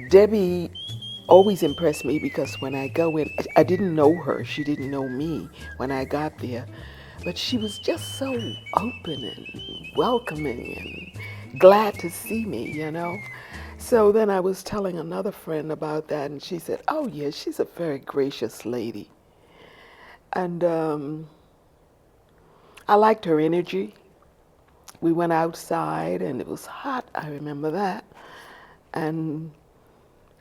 Debbie always impressed me because when I go in, I didn't know her, she didn't know me when I got there, but she was just so open and welcoming and glad to see me, you know. So then I was telling another friend about that, and she said, "Oh, yeah, she's a very gracious lady." And I liked her energy. We went outside, and it was hot, I remember that, and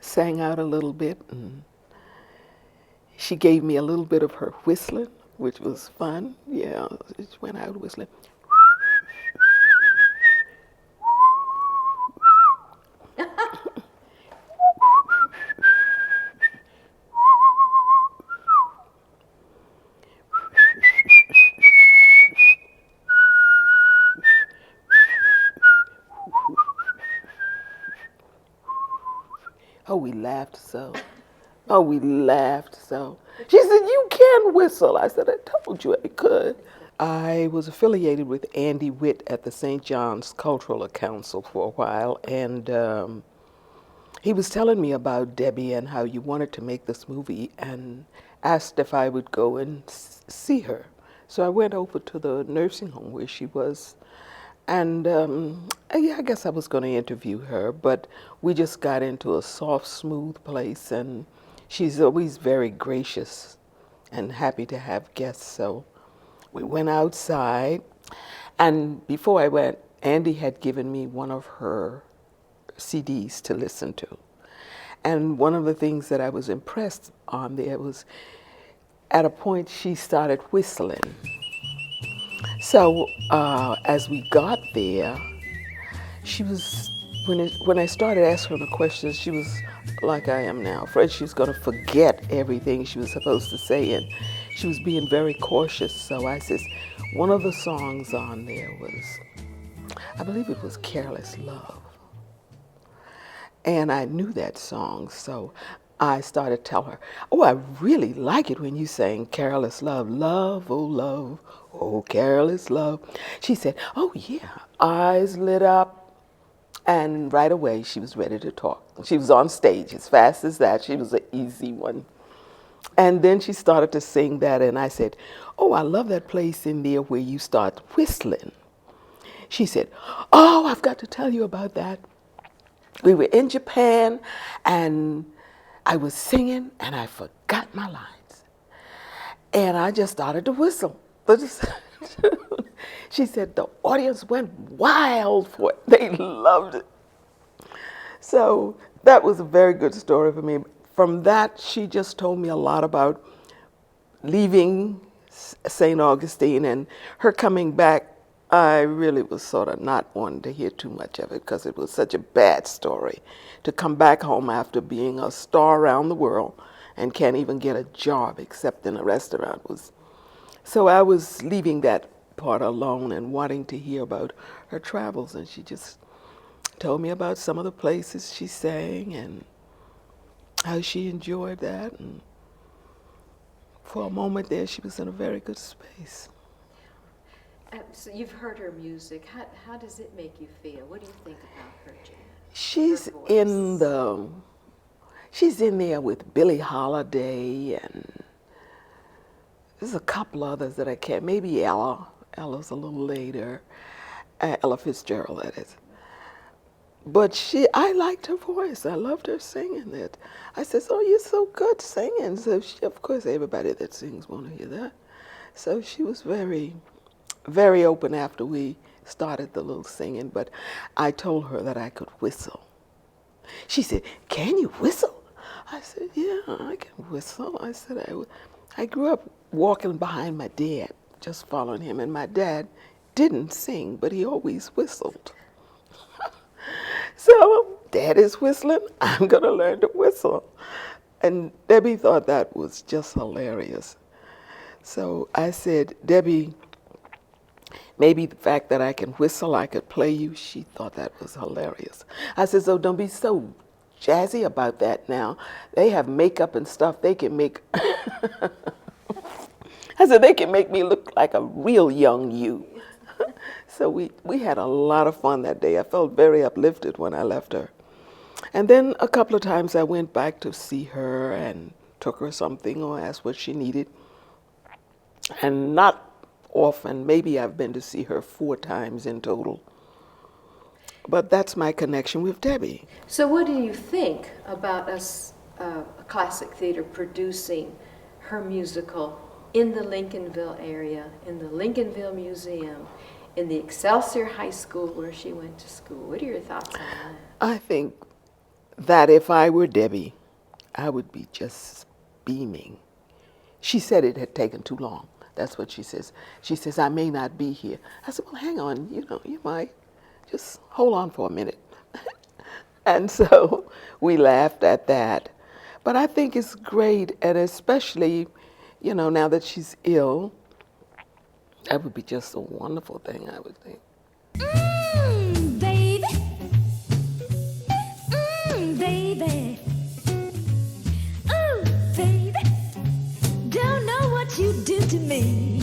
sang out a little bit. And she gave me a little bit of her whistling, which was fun. Yeah, she went out whistling. Oh, we laughed so. Oh, we laughed so. She said, "You can whistle." I said, "I told you I could." I was affiliated with Andy Witt at the St. John's Cultural Council for a while, and he was telling me about Debbie and how you wanted to make this movie and asked if I would go and see her. So I went over to the nursing home where she was, and yeah, I guess I was going to interview her, but we just got into a soft, smooth place, and she's always very gracious and happy to have guests. So we went outside, and before I went, Andy had given me one of her CDs to listen to. And one of the things that I was impressed on there was at a point she started whistling. So as we got there, she was, when I started asking her the questions, she was like I am now, afraid she was going to forget everything she was supposed to say, and she was being very cautious. So I says, one of the songs on there was, I believe it was Careless Love. And I knew that song, so I started telling her, "Oh, I really like it when you sang Careless Love. Love, oh, careless love." She said, "Oh, yeah." Eyes lit up, and right away she was ready to talk. She was on stage as fast as that. She was an easy one. And then she started to sing that, and I said, "Oh, I love that place in there where you start whistling." She said, "Oh, I've got to tell you about that. We were in Japan, and I was singing, and I forgot my lines. And I just started to whistle. She said the audience went wild for it. They loved it. So that was a very good story for me. From that, she just told me a lot about leaving St. Augustine and her coming back. I really was sort of not wanting to hear too much of it because it was such a bad story. To come back home after being a star around the world and can't even get a job except in a restaurant was. So I was leaving that part alone and wanting to hear about her travels, and she just told me about some of the places she sang and how she enjoyed that. And for a moment there, she was in a very good space. So you've heard her music. How does it make you feel? What do you think about her, Jan? She's Her voice. she's in there with Billie Holiday, and there's a couple others that I can't, maybe Ella. Ella's a little later. Ella Fitzgerald, that is. But I liked her voice. I loved her singing it. I said, "Oh, you're so good singing." So of course, everybody that sings want to hear that. So she was very, very open after we started the little singing. But I told her that I could whistle. She said, "Can you whistle?" I said, "Yeah, I can whistle." I said, I grew up walking behind my dad, just following him. And my dad didn't sing, but he always whistled. So Dad is whistling, I'm going to learn to whistle. And Debbie thought that was just hilarious. So I said, "Debbie, maybe the fact that I can whistle, I could play you." She thought that was hilarious. I said, "So don't be so jazzy about that now. They have makeup and stuff. They can make," I said, "they can make me look like a real young you." So we had a lot of fun that day. I felt very uplifted when I left her. And then a couple of times I went back to see her and took her something or asked what she needed. And not often, maybe I've been to see her 4 times in total. But that's my connection with Debbie. So what do you think about us, classic theater, producing her musical in the Lincolnville area, in the Lincolnville Museum, in the Excelsior High School where she went to school? What are your thoughts on that? I think that if I were Debbie, I would be just beaming. She said it had taken too long. That's what she says. She says, I may not be here. I said, well, hang on, you might. Just hold on for a minute. And so we laughed at that. But I think it's great, and especially, now that she's ill, that would be just a wonderful thing, I would think. Baby. Baby. Ooh, baby. Don't know what you do to me.